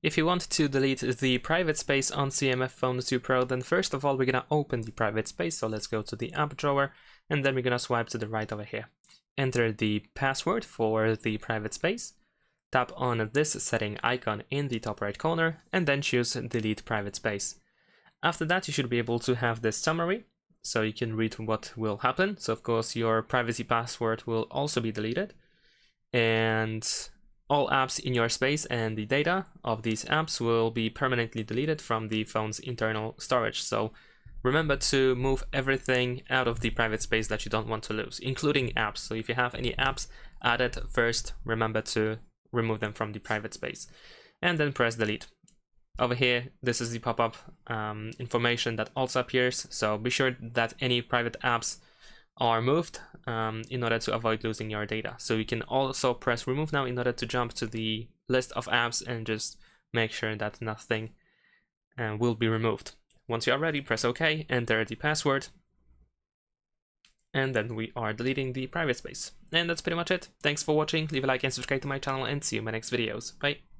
If you want to delete the private space on CMF Phone 2 Pro, then first of all we're gonna open the private space. So let's go to the app drawer, and then we're gonna swipe to the right over here. Enter the password for the private space. Tap on this setting icon in the top right corner, and then choose delete private space. After that, you should be able to have this summary, so you can read what will happen. So of course your privacy password will also be deleted, and all apps in your space and the data of these apps will be permanently deleted from the phone's internal storage. So remember to move everything out of the private space that you don't want to lose, including apps. So if you have any apps added, first remember to remove them from the private space, and then press delete. Over here, this is the pop-up information that also appears, so be sure that any private apps are moved in order to avoid losing your data. So you can also press remove now in order to jump to the list of apps and just make sure that nothing will be removed. Once you are ready, press OK, enter the password, and then we are deleting the private space. And that's pretty much it. Thanks for watching, leave a like and subscribe to my channel, and see you in my next videos. Bye!